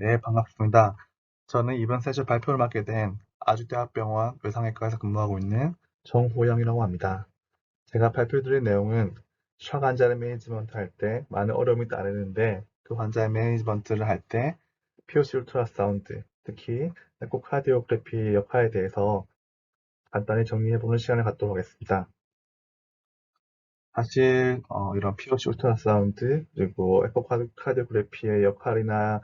네, 반갑습니다. 저는 이번 세션 발표를 맡게 된 아주대학병원 외상외과에서 근무하고 있는 정호영이라고 합니다. 제가 발표드릴 내용은 샥 환자를 매니지먼트 할 때 많은 어려움이 따르는데 그 환자의 매니지먼트를 할 때 POC 울트라사운드, 특히 에코카디오그래피의 역할에 대해서 간단히 정리해보는 시간을 갖도록 하겠습니다. 사실 이런 POC 울트라사운드 그리고 에코카디오그래피의 역할이나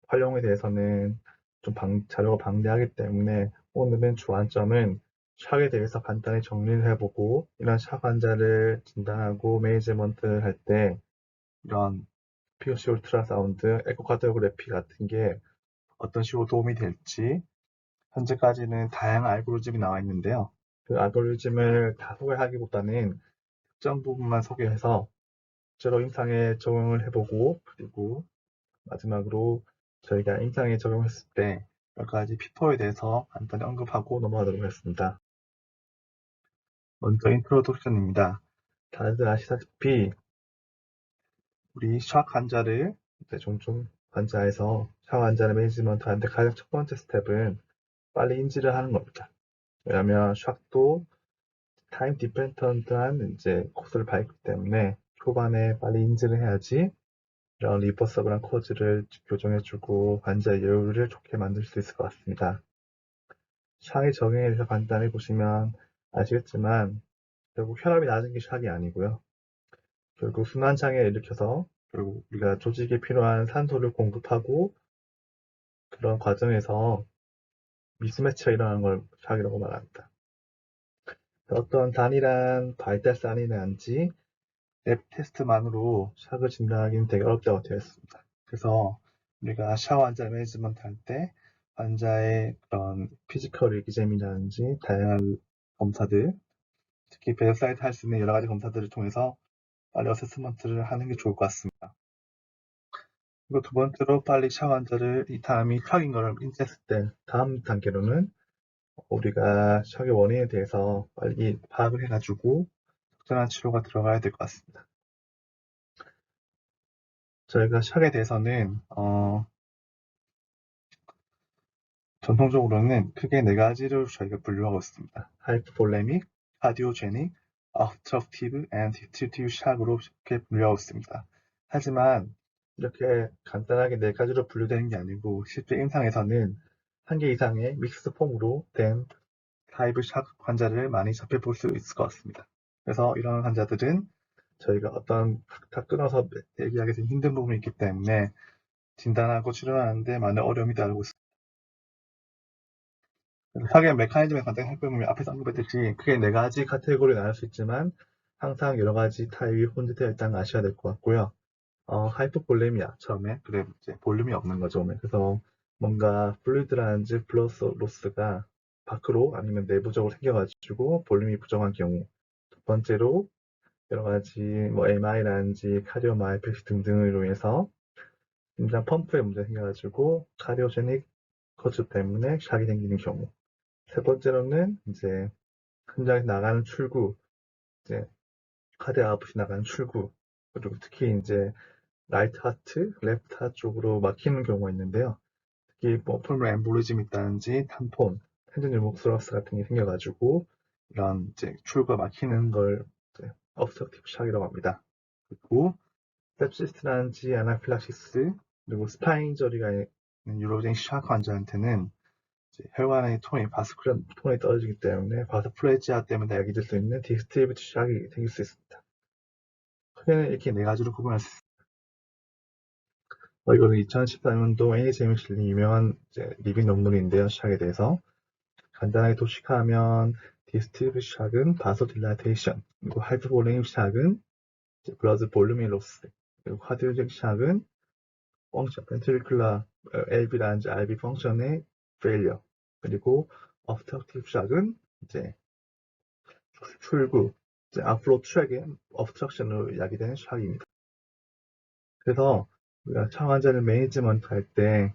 활용에 대해서는 좀 자료가 방대하기 때문에 오늘은 주안점은 샥에 대해서 간단히 정리를 해보고 이런 샥 환자를 진단하고 매니지먼트 할 때 이런 POC 울트라사운드, 에코카디오그래피 같은 게 어떤 식으로 도움이 될지 현재까지는 다양한 알고리즘이 나와 있는데요. 그 알고리즘을 다 소개하기보다는 특정 부분만 소개해서 실제로 임상에 적용을 해보고 그리고 마지막으로 저희가 임상에 적용했을 때 몇 가지 피포에 대해서 간단히 언급하고 넘어가도록 하겠습니다. 먼저 인트로덕션입니다. 다들 아시다시피 우리 샥 환자를 종종 환자에서 샥 환자를 매니지먼트 하는데 가장 첫 번째 스텝은 빨리 인지를 하는 겁니다. 왜냐하면 샥도 타임 디펜던트한 코스를 밟기 때문에 초반에 빨리 인지를 해야지 이런 리버서블한 코즈를 교정해주고 환자의 여유를 좋게 만들 수 있을 것 같습니다. 샥의 적용에 대해서 간단히 보시면 아시겠지만 결국 혈압이 낮은 게 샥이 아니고요. 결국 순환장애를 일으켜서 결국 우리가 조직에 필요한 산소를 공급하고 그런 과정에서 미스매치가 일어나는 걸 샥이라고 말합니다. 어떤 단일한 발달산이란지 랩 테스트만으로 샥을 진단하기는 되게 어렵다고 되어 있습니다. 그래서 우리가 샥 환자 매니지먼트 할 때 환자의 그런 피지컬 일기잼이라든지 다양한 검사들, 특히 베드사이드 할 수 있는 여러 가지 검사들을 통해서 빨리 어세스먼트를 하는 게 좋을 것 같습니다. 그리고 두 번째로 빨리 샥 환자를 이 다음이 샥인 걸 인지했을 때 다음 단계로는 우리가 샥의 원인에 대해서 빨리 파악을 해가지고 적절한 치료가 들어가야 될 것 같습니다. 저희가 샥에 대해서는 전통적으로는 크게 네 가지로 저희가 분류하고 있습니다. 하이퍼볼레믹, 카디오제닉, obstructive, and distributive 샥으로 이렇게 분류하고 있습니다. 하지만 이렇게 간단하게 네 가지로 분류되는 게 아니고 실제 임상에서는 한 개 이상의 믹스 폼으로 된 타입 샥 환자를 많이 접해볼 수 있을 것 같습니다. 그래서 이런 환자들은 저희가 어떤 다 끊어서 얘기하기 좀 힘든 부분이 있기 때문에 진단하고 치료하는데 많은 어려움이 따르고 있습니다. 샥의 메커니즘에 간단히 살펴보면 앞에서 언급했듯이 크게 네 가지 카테고리로 나눌 수 있지만 항상 여러 가지 타입이 혼재되어 있다는 걸 아셔야 될 것 같고요. 하이퍼볼레미아 처음에 그래 이제 볼륨이 없는 거죠. 그래서 뭔가 플루이드라든지 블러드 로스가 밖으로 아니면 내부적으로 생겨가지고 볼륨이 부정한 경우. 두 번째로 여러 가지 뭐 MI라든지 카디오마이오패시 등등으로 인해서 심장 펌프에 문제가 생겨가지고 카디오제닉 코즈 때문에 샥이 생기는 경우. 세 번째로는 이제 심장에서 나가는 출구, 이제 카드 아웃풋이 나가는 출구, 그리고 특히 이제 라이트 하트, 레프트 하트 쪽으로 막히는 경우가 있는데요. 특히 뭐 폴물 엠보리즘이 있다든지 탄폰, 텐전 유목스러스 같은 게 생겨가지고 이런 이제 출구가 막히는 걸 obstructive shock이라고 합니다. 그리고 sepsis라든지 아나필락시스 그리고 스파인 저리가 있는 유로젠 샥 환자한테는 혈관의 톤이 바스큘러 톤이 떨어지기 때문에 바스플레지아 때문에 야기될 수 있는 디스트리뷰트 샥이 생길 수 있습니다. 크게는 이렇게 네 가지로 구분할 수 있습니다. 이거는 2014년도 NHM이 실린 유명한 리뷰 논문인데요. 샥에 대해서 간단하게 도식하면 디스트리뷰트 샥은 바소딜라테이션, 그리고 하이퍼볼레믹 샥은 블러드 볼륨의 로스, 그리고 카디오잭 샥은 펑션, 벤트리큘라 LV라든지 RV 펑션의 페일리어, 그리고 obstructive 샥은 이제 출구, 앞으로 트랙의 obstruction으로 야기되는 샥입니다. 그래서 우리가 차 환자를 매니지먼트 할 때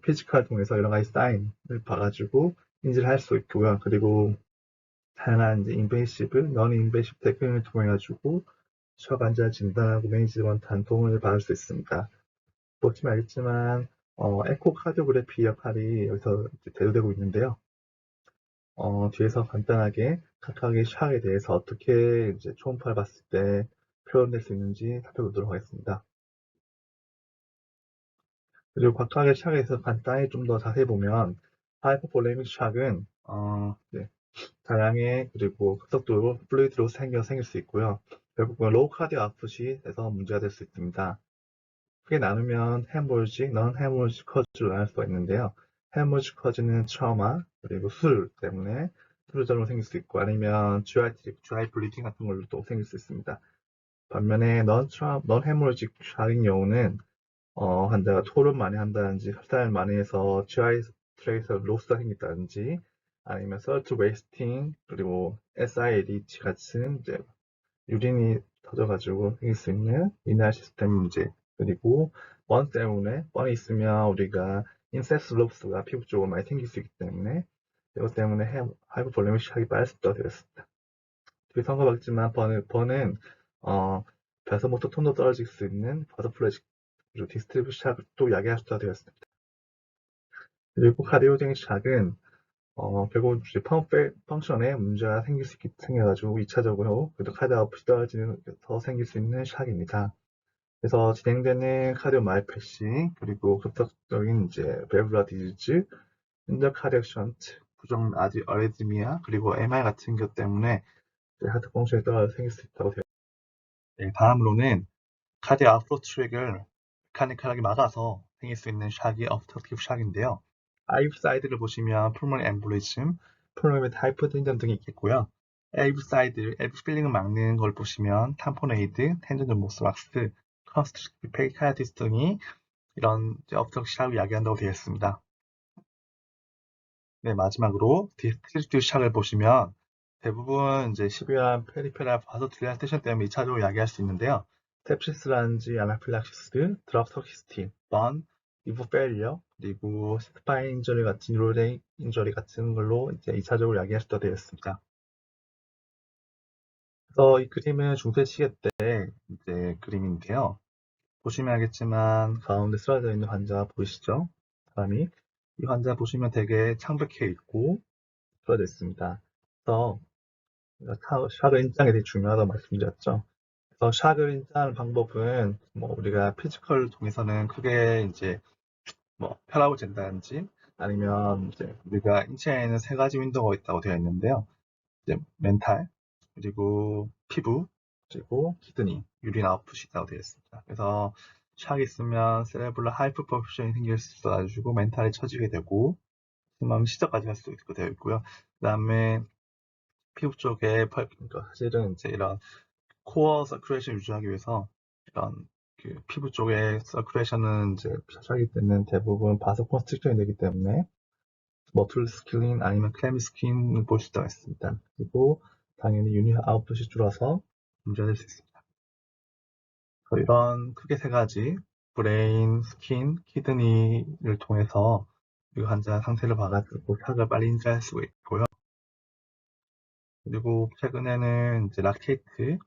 피지컬 통해서 여러 가지 사인을 봐가지고 인지를 할 수 있고요. 그리고 다양한 인베이시브, 넌 인베이시브 테크닉을 통해 가지고 차 환자 진단하고 매니지먼트 한 도움을 받을 수 있습니다. 보시면 알겠지만 에코카디오그래피 역할이 여기서 이제 대두되고 있는데요. 뒤에서 간단하게 각각의 샥에 대해서 어떻게 이제 초음파를 봤을 때 표현될 수 있는지 살펴보도록 하겠습니다. 그리고 각각의 샥에 대해서 간단히 좀 더 자세히 보면 하이퍼볼레믹 샥은 네, 다양해 그리고 급속도로 플루이드로 생길 수 있고요. 결국은 로우 카디오 아웃풋이 돼서 문제가 될 수 있습니다. 크게 나누면 헤모리지, 넌 헤모리지 커즈로 나눌 수가 있는데요. 헤모리지 커즈는 트라우마 그리고 술 때문에 수술적으로 생길 수 있고 아니면 GI 블리딩 같은 걸로 또 생길 수 있습니다. 반면에 넌 헤모리직 샥인 경우는 환자가 토를 많이 한다든지 흡산을 많이 해서 GI 트랙에서 로스가 생긴다든지 아니면 서트 웨이스팅 그리고 SIADH 같은 이제 유린이 터져가지고 생길 수 있는 이날 시스템 문제 그리고 번 때문에 번이 있으면 우리가 인세스 롭스가 피부 쪽으로 많이 생길 수 있기 때문에 이것 때문에 하이퍼볼레믹 샥이 빠질 수도 되었습니다. 뒤에 선거받지만 번은 배서부터 톤도 떨어질 수 있는 버터플래식 그리고 디스트리뷰 샥도 야기할 수도 되었습니다. 그리고 카디오제닉 샥은 결국 이제 펑션에 문제가 생겨가지고 2차적으로 그래도 카드 아웃풋이 떨어지면서 생길 수 있는 샥입니다. 그래서 진행되는 카디오 마이패시 그리고 급속적인 이제 밸브라 디지즈, 인더카디악 션트, 부정 아리드미아 그리고 MI 같은 것 때문에 하트 펑션이 떨어져 생길 수 있다고 되어 있습니다. 다음으로는 카디 아웃플로 트랙을 메카니컬하게 막아서 생길 수 있는 샥이 obstructive 샥인데요. 아이브 사이드를 보시면 풀모니 엠볼리즘, 풀모니 하이퍼텐전 등이 있겠고요. 에이브 사이드, 에이브 필링을 막는 걸 보시면 탐포네이드, 텐전전 모스왁스, 컨스트릭티브 페이카이티스 등이 이런 obstructive 샥을 야기한다고 되어 있습니다. 네, 마지막으로 디스트리뷰 샥을 보시면 대부분 이제 시비안 페리페랄 바소딜라테이션 때문에 2차적으로 야기할 수 있는데요. 셉시스라든지 아나필락시스, 드랍토키스틴, 번, 리브 페일리어, 그리고 스파인 인저리 같은 뉴로데이 인저리 같은 걸로 이제 2차적으로 야기할 수도 되었습니다. 그래서 이 그림은 중세 시계 때 이제 그림인데요. 보시면 알겠지만 가운데 쓰러져 있는 환자 보이시죠? 사람이 이 환자 보시면 되게 창백해 있고 쓰러져 있습니다. 그래서 샥을 인장에 되게 중요하다고 말씀드렸죠. 그래서 샥을 인지하는 방법은 뭐 우리가 피지컬 통해서는 크게 이제 뭐 혈압을 잰다든지 아니면 이제 우리가 인체에는 세 가지 윈도우가 있다고 되어 있는데요. 이제 멘탈 그리고 피부 그리고 키드니 유린 아웃풋이 있다고 되어 있습니다. 그래서 샥이 있으면 세레블라 하이퍼퍼퓨션이 생길 수 있어가지고 멘탈이 처지게 되고 심하면 시저까지 갈 수 있게 되어 있고요. 그다음에 피부 쪽에 그러니까 사실은 이제 이런 코어 서큘레이션 유지하기 위해서 이런 그 피부 쪽의 서큘레이션은 이제 샤샤기 때는 대부분 바서 컨스트릭션이 되기 때문에 머틀 스킬링 아니면 클래미 스킨을 볼 수가 있습니다. 그리고 당연히 유닛 아웃풋이 줄어서 문제가 될 수 있습니다. 이런 크게 세 가지 브레인, 스킨, 키드니를 통해서 이 환자 상태를 봐가지고 샥을 빨리 인지할 수 있고요. 그리고 최근에는 이제 락테이트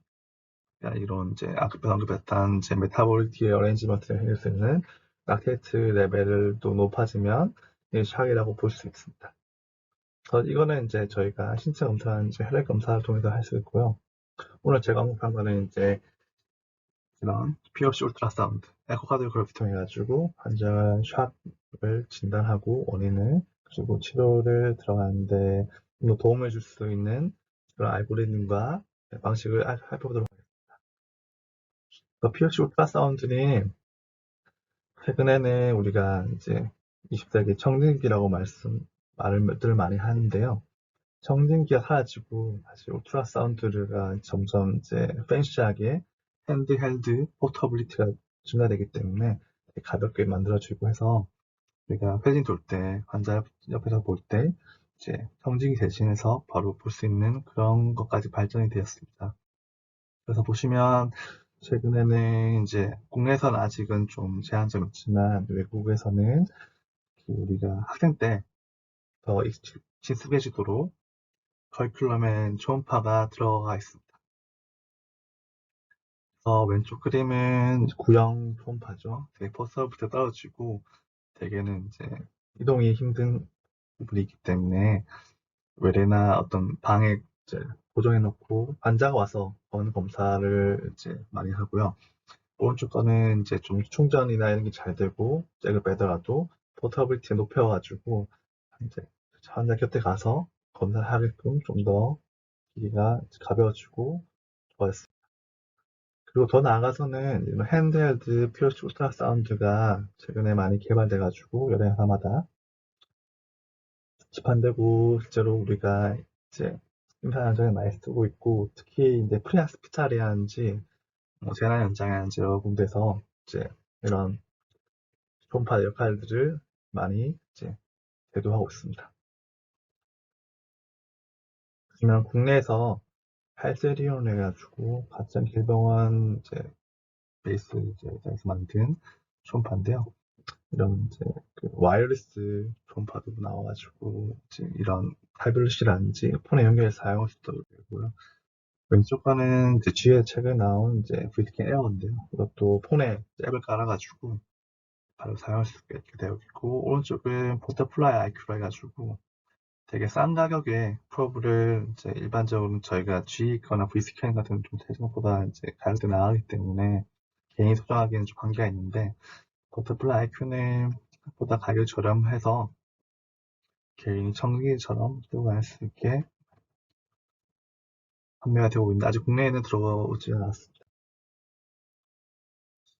이런 이제 아까 언급했던 이제 메타볼릭 디어레인지먼트를 해낼 수 있는 락테이트 레벨을 또 높아지면 샥이라고 볼 수 있습니다. 이거는 이제 저희가 신체 검사한 이제 혈액 검사를 통해서 할 수 있고요. 오늘 제가 언급한 거는 이제 이런 POC 울트라사운드, 에코카디오그래피 통해 가지고 환자 샥을 진단하고 원인을 그리고 치료를 들어가는데 좀 도움을 줄 수 있는 그런 알고리즘과 방식을 살펴보도록 하겠습니다. POC 울트라사운드는 최근에는 우리가 이제 20세기 청진기라고 말을 많이 하는데요. 청진기가 사라지고 사실 울트라사운드가 점점 이제 팬시하게 핸드헬드 포터블리티가 증가되기 때문에 가볍게 만들어지고 해서 우리가 회진 돌 때 환자 옆에서 볼 때 이제 청진기 대신해서 바로 볼 수 있는 그런 것까지 발전이 되었습니다. 그래서 보시면 최근에는 이제 국내에서는 아직은 좀 제한점이 있지만 외국에서는 우리가 학생 때 더 친숙해지도록 커리큘럼엔 초음파가 들어가 있습니다. 왼쪽 그림은 구형 초음파죠. 되게 퍼스트부터 떨어지고 대개는 이제 이동이 힘든 부분이 있기 때문에 외래나 어떤 방에 이제 고정해 놓고 환자가 와서 건 검사를 이제 많이 하고요. 오른쪽 거는 이제 좀 충전이나 이런 게 잘 되고 잭을 빼더라도 포터블리티 높여가지고 이제 환자 곁에 가서 검사를 하게끔 좀 더 기기가 가벼워지고 좋아졌습니다. 그리고 더 나아가서는 이런 핸드헬드 퓨어스 울트라 사운드가 최근에 많이 개발돼가지고 여러 회사마다 시판되고 실제로 우리가 이제 임상 현장에 많이 쓰고 있고 특히 이제 프리하스피탈이라든지 재난 현장이라든지 여러 군데서 이제 이런 초음파 역할들을 많이 이제 대두하고 있습니다. 그러면 국내에서 팔세리온 해가지고 가천 길병원 이제 베이스 이제 에서 만든 초음파인데요. 이런 이제 그 와이어리스 초음파도 나와가지고 이제 이런 타블릿이라든지 폰에 연결해서 사용할 수 있도록 되고요. 왼쪽 거는 이제 뒤에 최근에 나온 이제 브리트캔 에어인데요. 이것도 폰에 앱을 깔아가지고 바로 사용할 수 있게 되어 있고, 오른쪽은 버터플라이 IQ라 해가지고 되게 싼 가격에 프로브를 이제 일반적으로 저희가 G 거나 V 스캔 같은 좀 생각보다 이제 가격대 나가기 때문에 개인이 소장하기에는 좀 한계가 있는데, 버터플라이 IQ는 생각보다 가격이 저렴해서 개인이 청기처럼 들고 다닐 수 있게 판매가 되고 있는데 아직 국내에는 들어오지 않았습니다.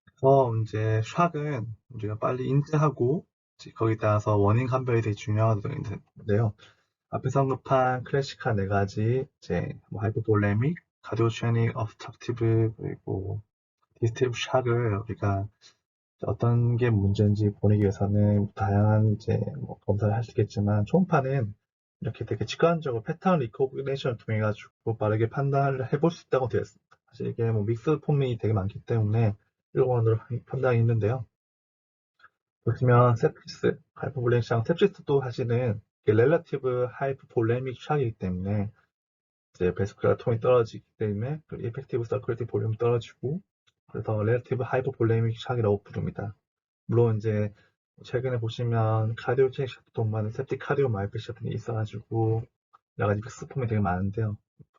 그래서 이제 샥은 우리가 빨리 인지하고 거기에 따라서 원인 감별이 되게 중요한데요. 앞에서 언급한 클래식한 네 가지 이제 뭐 하이포볼레믹, 카디오제닉, 업스트럭티브 그리고 디스트립 샥을 우리가 어떤 게 문제인지 보기 위해서는 다양한 이제 뭐 검사를 할 수 있겠지만 초음파는 이렇게 되게 직관적으로 패턴 리코그니션을 통해 가지고 빠르게 판단을 해볼 수 있다고 되어 있습니다. 사실 이게 뭐 믹스 폼이 되게 많기 때문에 일관으로 판단이 있는데요. 보시면 sepsis, 하이퍼볼레믹 샥, sepsis도 사실은 렐러티브 하이퍼볼레믹 샥이기 때문에 이제 베스큘라 톤이 떨어지기 때문에 그 이펙티브 서큘레이팅 볼륨이 떨어지고 그래서 렐러티브 하이퍼볼레믹 샥이라고 부릅니다. 물론 이제 최근에 보시면 카디오 체익 샷도 동반한 septic cardiomyopathy 같은 게 있어가지고 여러 가지 믹스폼이 되게 많은데요.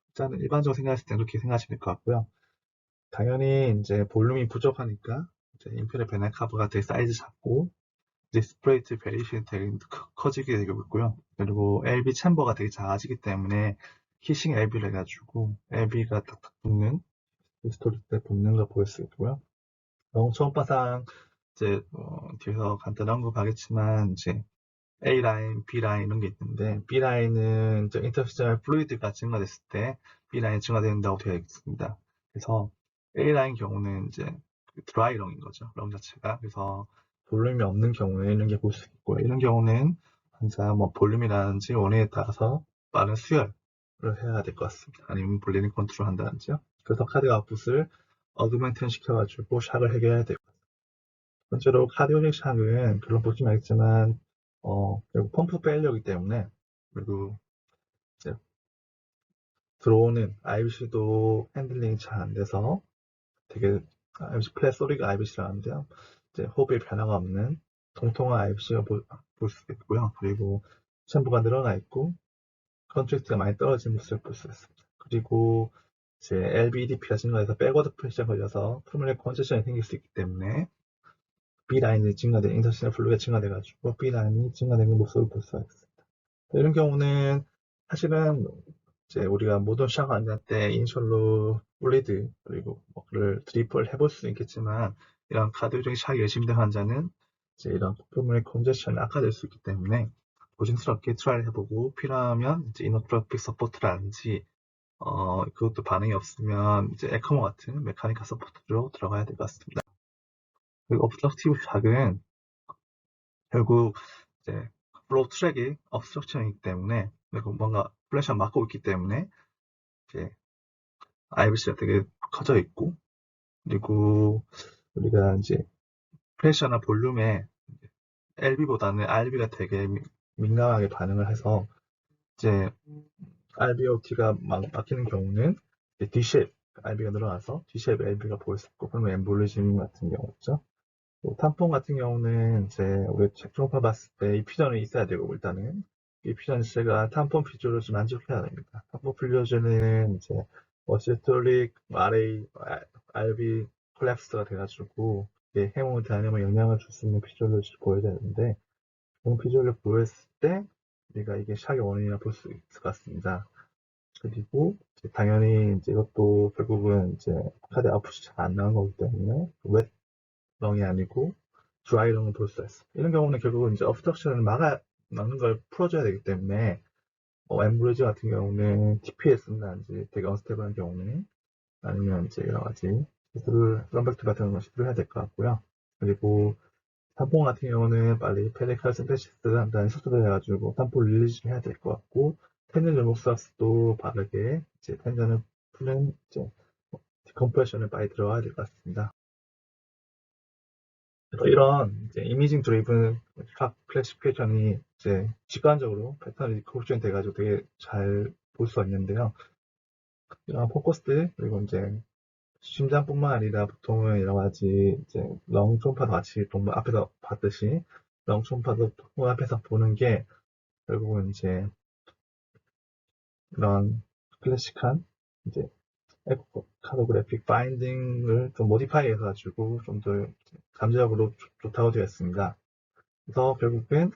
일단은 일반적으로 생각했을 때 그렇게 생각하시면 될 것 같고요. 당연히 이제 볼륨이 부족하니까 이제 인필의 베날 카브가 되게 사이즈 작고 디스플레이트 베리에이션이 되게 커지게 되고 있고요. 그리고 LB 챔버가 되게 작아지기 때문에 히싱 LB를 해가지고 LB가 탁탁 붙는 스토리 때 붙는 거 보일 수 있고요. 초음파상 이제 뒤에서 간단히 언급하겠지만 이제 A 라인, B 라인 이런 게 있는데 B 라인은 인터스티셜 플루이드가 증가됐을 때 B 라인이 증가된다고 되어 있습니다. 그래서 A 라인 경우는 이제 드라이 렁인 거죠. 렁 자체가. 그래서 볼륨이 없는 경우에 이런 게 볼 수 있고요. 이런 경우는 환자 뭐 볼륨이라든지 원인에 따라서 빠른 수혈을 해야 될 것 같습니다. 아니면 블리딩 컨트롤 한다든지요. 그래서 카드 아웃풋을 어그멘트 시켜가지고 샥을 해결해야 되고 번째로 카디오닉 샥은 그런 보시면 알겠지만 결국 펌프 페일러이기 때문에 그리고 이제 들어오는 IBC도 핸들링이 잘 안 돼서 되게 IBC 플랫 소리가 IBC라 하는데요. 이제 호흡에 변화가 없는 통통한 IBC가 볼 수 있고요. 그리고 챔버가 늘어나 있고 컨트랙트가 많이 떨어진 모습을 볼 수 있습니다. 그리고 이제 LVEDP가 증가해서 백워드 프레셔가 걸려서 풀모널 컨제션이 생길 수 있기 때문에 B라인이 증가된, 인터시널 플루가 증가돼가지고 B라인이 증가되는 모습을 볼 수가 있습니다. 이런 경우는 사실은 이제 우리가 모든 샥 환자 때 인셜로 블리드 그리고 뭐를 드리플 해볼 수 있겠지만 이런 카디오적인 샥이 의심된 환자는 이제 이런 풀모널 컨제션이 악화될 수 있기 때문에 조심스럽게 트라이를 해보고 필요하면 이제 이노트로픽 서포트라든지 그것도 반응이 없으면 이제 에크모 같은 메카니컬 서포트로 들어가야 될 것 같습니다. 그리고 업스트럭티브 샥은 결국 이제 플로우 트랙이 업스트럭션이기 때문에 그리고 뭔가 플래시가 막고 있기 때문에 이제 IVC가 되게 커져 있고 그리고 우리가 이제 프레셔나 볼륨에 LB보다는 RB가 되게 민감하게 반응을 해서 이제 RBOT가 막히는 경우는 D-쉐입 RB가 늘어나서 D-쉐입 LB가 보일 수 있고 그러면 엠볼리즘 같은 경우 있죠. 뭐 탐폰 같은 경우는 이제 우리 초음파 봤을 때 이 퓨전이 있어야 되고 일단은 이 퓨전 자체가 탐폰 피조를 좀 만족해야 됩니다. 탐폰 피조는 이제 시스톨릭, RA, RB 콜랩스가 돼가지고 이게 헤모다이너에 영향을 줄 수 있는 피조를 보여야 되는데 그런 피조를 보였을 때 우리가 이게 샥의 원인이라 볼 수 있을 것 같습니다. 그리고 이제 당연히 이제 이것도 결국은 이제 카드 아웃풋이 잘 안 나온 거기 때문에 웨트렁이 아니고 드라이렁을 볼 수가 있어. 이런 경우는 결국은 이제 obstruction을 막는 걸 풀어줘야 되기 때문에 엠브리지 같은 경우는 TP에 쓴다든지 되게 언스테이블한 경우는 아니면 이제 여러 가지 시술을 럼백트 같은 거 시술을 해야 될 것 같고요. 그리고 탐폰 같은 경우는 빨리 페리칼 신테시스를 한다는 수술을 해가지고 탐폰 릴리즈를 해야 될 것 같고 텐전 리목스도 바르게 이제 텐전을 푸는 이제 디컴프레션을 빨리 들어가야 될 것 같습니다. 그래서 이런 이제 이미징 드리븐 각 클래시피케이션이 이제 직관적으로 패턴이 리코션 돼가지고 되게 잘 볼 수가 있는데요. 이런 포커스들 그리고 이제 심장뿐만 아니라 보통은 여러 가지 이제 렁 초음파도 같이 앞에서 봤듯이 렁 초음파도 앞에서 보는 게 결국은 이제 이런 클래식한 이제 에코카드그래픽 바인딩을 좀 모디파이 해가지고 좀 더 감지적으로 좋다고 되어 있습니다. 그래서 결국은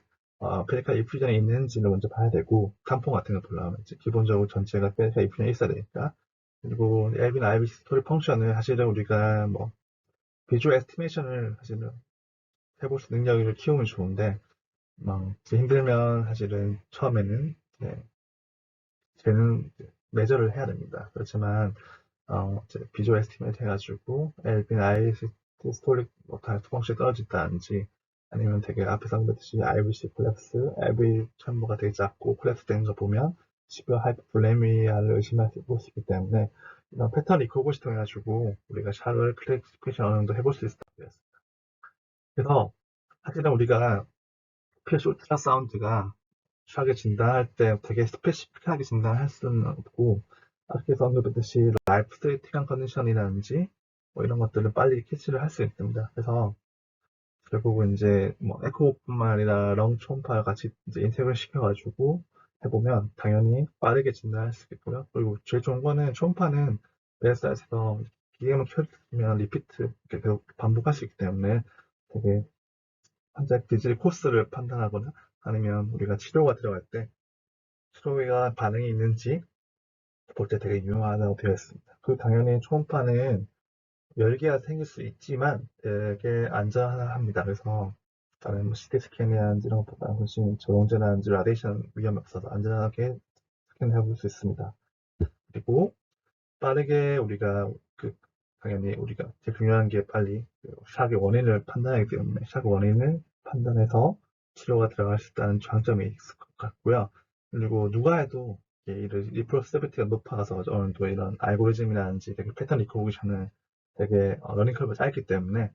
페리칼 이퓨전이 있는지를 먼저 봐야 되고 탐폰 같은 거 보려면 이제 기본적으로 전체가 페리칼 이퓨전이 있어야 되니까 그리고 앨빈 IBC 스토리 펑션을 사실은 우리가 뭐 비주얼 에스티메이션을 사실은 해볼 수 능력을 키우면 좋은데 힘들면 사실은 처음에는 쟤는 매저를 해야 됩니다. 그렇지만 비주얼 에스티메이트 해가지고 앨빈 IBC 스토리 다 투방씩 떨어진다든지 아니면 되게 앞에서 한듯이 IBC 콜랩스, LV 챔버가 되게 작고 콜랩스 되는 거 보면 시비어 하이퍼블레미아를 의심할 수 있기 때문에 이런 패턴 리코그시 통해가지고 우리가 샤를 클래시피케이션 어느 정도 해볼 수 있을 것 같습니다. 그래서 사실은 우리가 PS 울트라사운드가 샥을 진단할 때 되게 스페시픽하게 진단할 수는 없고 앞에서 언급했듯이 라이프 스테이틱한 컨디션이라든지 뭐 이런 것들을 빨리 캐치를 할 수 있습니다. 그래서 결국은 이제 뭐 에코뿐만 아니라 렁 초음파를 같이 이제 인테그레 시켜가지고 해보면 당연히 빠르게 진단할 수 있고요. 그리고 제일 좋은 거는 초음파는 베어사이트에서 기계만 켜주면 리피트 이렇게 계속 반복할 수 있기 때문에 되게 환자의 디지털 코스를 판단하거나 아니면 우리가 치료가 들어갈 때 치료가 반응이 있는지 볼 때 되게 유용하다고 되어 있습니다. 그리고 당연히 초음파는 열기가 생길 수 있지만 되게 안전합니다. 그래서 다른 뭐 CT 스캔이라든지 이런 것보다 훨씬 저용제라든지 라디에이션 위험이 없어서 안전하게 스캔해 볼 수 있습니다. 그리고 빠르게 우리가 당연히 우리가 제일 중요한 게 빨리 샥의 원인을 판단하기 때문에 샥 원인을 판단해서 치료가 들어갈 수 있다는 장점이 있을 것 같고요. 그리고 누가 해도 리프로스티비티가 높아서 어느 정도 이런 알고리즘이라든지 되게 패턴 리코그니션은 되게 러닝 커브가 짧기 때문에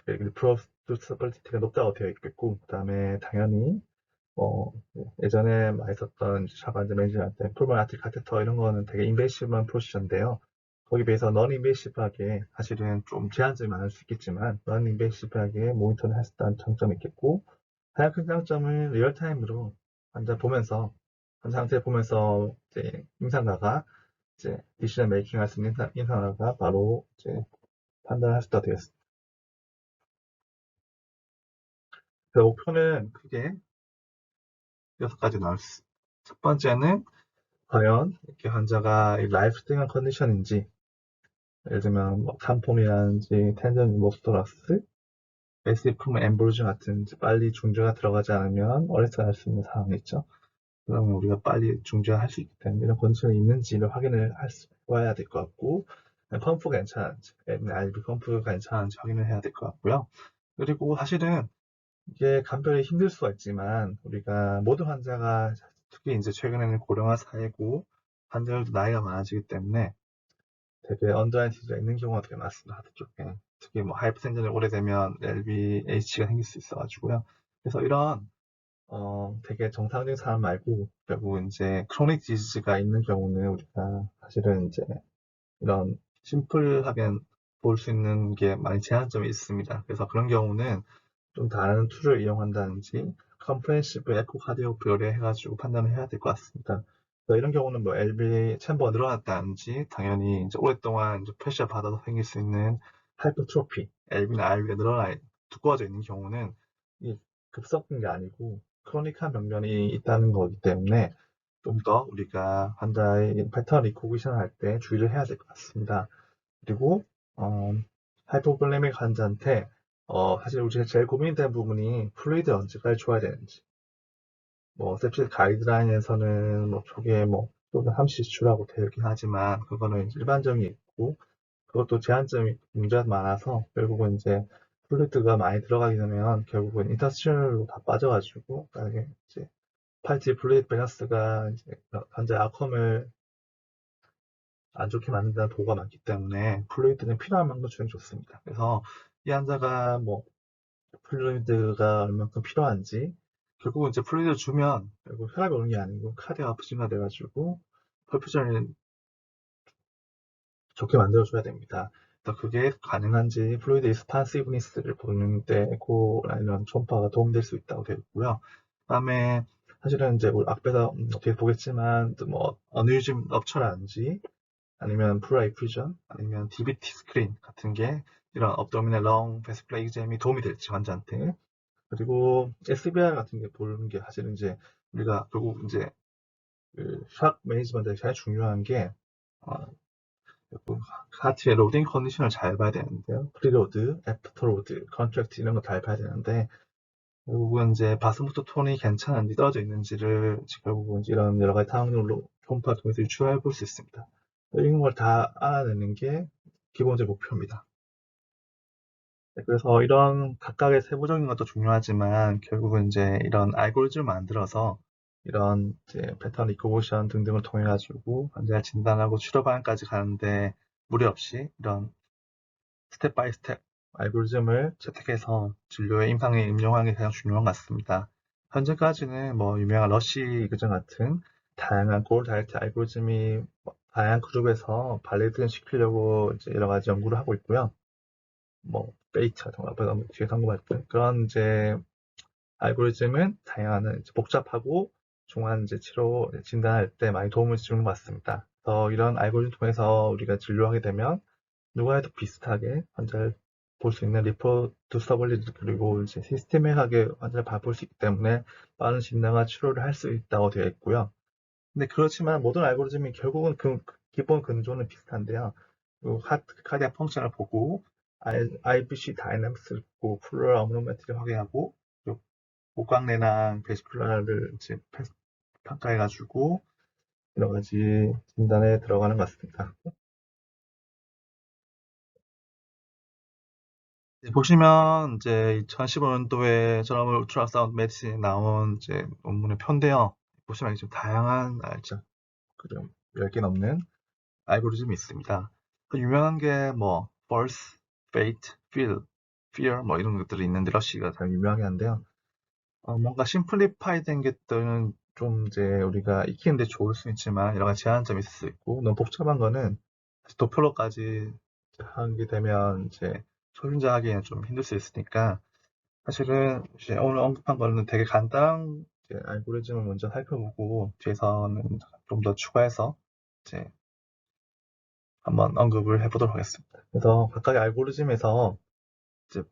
리프로스티비티가 높다고 되어 있겠고 그 다음에 당연히 예전에 많이 썼던 샤반드 매니지먼트, 풀모나틱 카테터 이런 거는 되게 인베이시브한 프로시저인데요. 거기 비해서 넌 인베이시브하게 사실은 좀 제한점이 많을 수 있겠지만 넌 인베이시브하게 모니터를 할 수 있다는 장점이 있겠고 가장 큰 장점은 리얼타임으로 환자 상태 보면서 이제 임상가가 이제 디시전 메이킹 할 수 있는 임상가가 바로 이제 판단할 수 있다 되겠습니다. 그 목표는 크게 6가지 나올 수 있습니다. 첫 번째는 과연 이렇게 환자가 라이프 스테이한 컨디션인지 예를 들면 뭐 탐폼이라든지 텐전 모스토라스, 베시품 엠브로즈 같은 빨리 중재가 들어가지 않으면 어레스가 날 수 있는 상황이 있죠. 그러면 우리가 빨리 중재할 수 있기 때문에 이런 컨디션이 있는지를 확인을 해봐야 될 것 같고 펌프 괜찮은지, RB 펌프가 괜찮은지 확인을 해야 될 것 같고요. 그리고 사실은 이게 간별이 힘들 수가 있지만 우리가 모든 환자가 특히 이제 최근에는 고령화 사회고 환자들도 나이가 많아지기 때문에 되게 언더안티지가 있는 경우가 되게 많습니다. 하드 쪽에. 특히 뭐 하이퍼텐전이 오래되면 LVH가 생길 수 있어가지고요. 그래서 이런 되게 정상적인 사람 말고 결국 이제 크로닉 디지즈가 있는 경우는 우리가 사실은 이제 이런 심플하게 볼 수 있는 게 많이 제한점이 있습니다. 그래서 그런 경우는 좀 다른 툴을 이용한다든지 컴프레hen시브 에코카디오그래피 해가지고 판단을 해야 될 것 같습니다. 그래서 이런 경우는 뭐 LV 챔버가 늘어났다든지 당연히 이제 오랫동안 이제 프레셔 받아서 생길 수 있는 하이퍼트로피, LV나 RV가 늘어나 두꺼워져 있는 경우는 이 급성인 게 아니고 크로닉한 병변이 있다는 거기 때문에 좀 더 우리가 환자의 패턴 리코그니션 할 때 주의를 해야 될 것 같습니다. 그리고 하이포볼레믹 환자한테 사실 우리가 제일 고민된 부분이 플루이드 언제까지 줘야 되는지. 뭐 셉시스 가이드라인에서는 뭐 초기에 뭐 또는 30 주라고 되어 있긴 하지만 그거는 이제 일반적이 있고 그것도 제한점이 문제가 많아서 결국은 이제 플루이드가 많이 들어가게 되면 결국은 인터스티셜로 다 빠져가지고 나중에 이제 팔찌 플루이드 밸런스가 이제 환자 아웃컴을 안 좋게 만든다는 보고가 많기 때문에 플루이드는 필요한 만큼 주는 게 좋습니다. 그래서 이 환자가 뭐 플루이드가 얼마큼 필요한지 결국은 이제 플루이드 주면 결국 혈압이 오는 게 아니고 카디아가 부진화 돼가지고 펄프전을 좋게 만들어줘야 됩니다. 그래서 그게 가능한지 플루이드 리스판시브니스를 보는 데 에코라는 초음파가 도움될 수 있다고 되어 있고요. 그다음에 사실은 이제 우리 앞에서 어떻게 보겠지만 뭐 어느즘 럽처라든지 아니면 플라이 퓨전 아니면 DBT 스크린 같은 게 이런 업도미널 렁 베스플레이 exam이 도움이 될지 환자한테 그리고 SBR 같은 게 보는 게 사실은 이제 우리가 결국 이제 그샥 매니지먼트가 제일 중요한 게 어, 하트의 로딩 컨디션을 잘 봐야 되는데요. 프리로드, 애프터로드, 컨트랙트 이런 거 잘 봐야 되는데 결국은 이제 바스부터 톤이 괜찮은지 떨어져 있는지를 결국은 이런 여러 가지 타항률로 초음파 통해서 유추해 볼 수 있습니다. 이런 걸 다 알아내는 게 기본적인 목표입니다. 네, 그래서 이런 각각의 세부적인 것도 중요하지만 결국은 이제 이런 알고리즘을 만들어서 이런 이제 패턴 리코고션 등등을 통해 가지고 환자를 진단하고 치료 방향까지 가는데 무리 없이 이런 스텝 바이 스텝 알고리즘을 채택해서 진료에 임상에 응용하는 게 가장 중요한 것 같습니다. 현재까지는 뭐 유명한 러시 그전 같은 다양한 골 다이어트 알고리즘이 다양한 그룹에서 발레드 시키려고 이제 여러 가지 연구를 하고 있고요. 뭐 베이터 같은 거 앞에서 뒤에 언급했던 그런 이제 알고리즘은 다양한 이제 복잡하고 중환 이제 치료 진단할 때 많이 도움을 주는 것 같습니다. 그래서 이런 알고리즘 통해서 우리가 진료하게 되면 누가 해도 비슷하게 환자를 볼 수 있는 리포두서블리드 그리고 이제 시스테믹하게 환자를 바꿀 수 있기 때문에 빠른 진단과 치료를 할 수 있다고 되어 있고요. 근데 그렇지만 모든 알고리즘이 결국은 기본 근조는 비슷한데요. 카디아 펑션을 보고 IBC 다이내믹스를 보고 플루럴 어브노멀티를 확인하고 목광내랑 베시큘라를 이제 평가해가지고 여러 가지 진단에 들어가는 것 같습니다. 보시면 이제 2015년도에 저널 울트라사운드 메디신에 나온 이제 논문의 표인데요. 보시면 좀 다양한 그좀 10개 넘는 알고리즘이 있습니다. 그 유명한 게 뭐 Force, Fate, Fear 뭐 이런 것들이 있는데 러시가 잘 유명하게 한데요. 뭔가 심플리파이 된 것들은 좀 이제 우리가 익히는데 좋을 수 있지만 여러 가지 제한점이 있을 수 있고 너무 복잡한 거는 도플러까지 하게 되면 이제 초심자 하기에는 좀 힘들 수 있으니까 사실은 이제 오늘 언급한 거는 되게 간단한 이제 알고리즘을 먼저 살펴보고 뒤에서는 좀 더 추가해서 이제 한번 언급을 해보도록 하겠습니다. 그래서 각각의 알고리즘에서 이제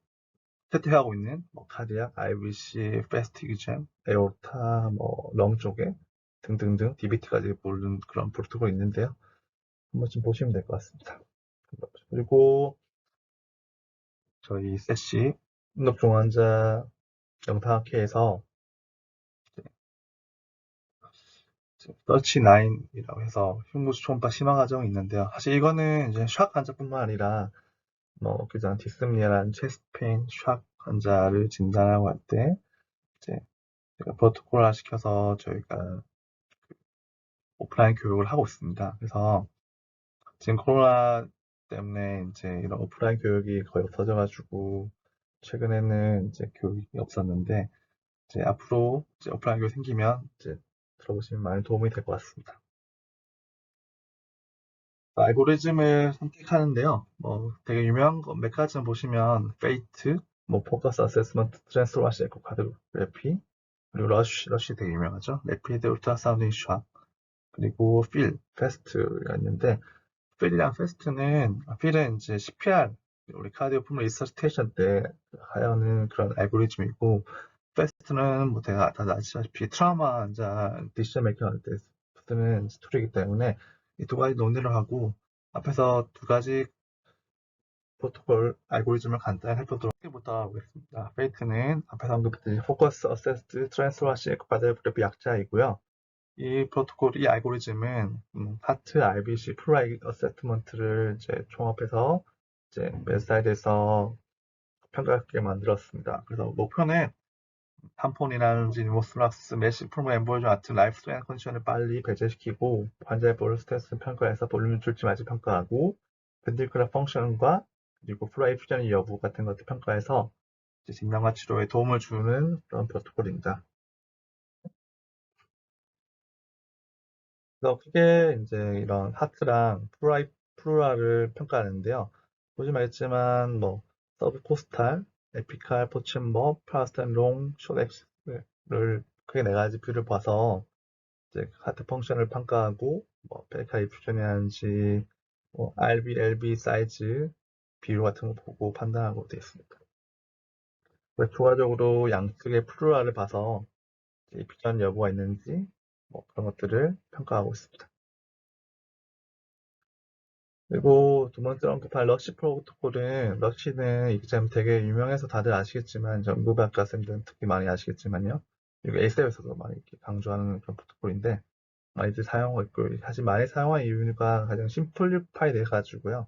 채택하고 있는 뭐 카디악, IVC, 패스티기잼, 에오타, 뭐 렁 쪽에 등등등 DBT까지 모르는 그런 프로토콜이 있는데요. 한번 좀 보시면 될 것 같습니다. 그리고 저희 세시 응급중환자 영상학회에서 서치9이라고 해서 흉부수 초음파 심화 과정이 있는데요. 사실 이거는 이제 샥 환자뿐만 아니라 뭐 그전 디스미아라는 체스트 페인 샥 환자를 진단하고 할 때 이제 제가 프로토콜화 시켜서 저희가 오프라인 교육을 하고 있습니다. 그래서 지금 코로나 때문에 이제 이런 오프라인 교육이 거의 없어져가지고 최근에는 이제 교육이 없었는데 이제 앞으로 이제 오프라인 교육 생기면 이제 들어보시면 많이 도움이 될 것 같습니다. 알고리즘을 선택하는데요. 뭐 되게 유명한 거 몇 가지는 보시면 페이트, 뭐 포커스 어세스먼트, 트랜스포머시 에코카드그래피, 그리고 러쉬 되게 유명하죠. 레피드 울트라사운드 샷, 그리고 필, 패스트가 있는데 필이랑 패스트는 필은 이제 CPR 우리 카디오 푸물 리서스테이션 때 하는 그런 알고리즘이고 패스트는 뭐 다들 아시다시피 트라우마 환자 디시전 메이킹 할 때 쓰는 툴이기 때문에 이 두 가지 논의를 하고 앞에서 두 가지 프로토콜 알고리즘을 간단히 살펴보도록 부터 하겠습니다. 페이트는 앞에서 언급했듯이 포커스 어세스드 트랜스퍼시 에코파델브레피 약자이고요. 이 프로토콜, 이 알고리즘은 하트, RBC, 프라이 어세스먼트를 이제 종합해서 이제 웹사이트에서 평가하게 만들었습니다. 그래서 목표는 탐폰이라든지 니모스락스, 메시 프로모 엠보이저 같은 라이프 스웨인 컨디션을 빨리 배제시키고 환자의 볼륨 스트레스 평가에서 볼륨을 줄지 말지 평가하고 벤트리큘러 펑션과 그리고 프라이 퓨전의 여부 같은 것들 평가해서 진단과 치료에 도움을 주는 그런 프로토콜입니다. 그래서 크게 이제 이런 하트랑 프루라를 평가하는데요. 보시면 알겠지만 뭐 서브코스탈, 에피칼, 포챔버, 프라스탄 롱, 숏엑스를 크게 네 가지 뷰를 봐서 이제 하트 펑션을 평가하고 뭐 페리칼 디퓨전이라든지 뭐 RB, LB 사이즈 비율 같은 거 보고 판단하고 되어 있습니다. 추가적으로 양측의 프루라를 봐서 디퓨전 여부가 있는지 뭐 그런 것들을 평가하고 있습니다. 그리고 두 번째 언급할 러쉬 프로토콜은 러쉬는 이게 되게 유명해서 다들 아시겠지만 전문가 학생들은 특히 많이 아시겠지만요. 그리고 AS에서도 많이 이렇게 강조하는 그런 프로토콜인데 많이들 사용하고 있고 사실 많이 사용한 이유가 가장 심플리파이 돼가지고요.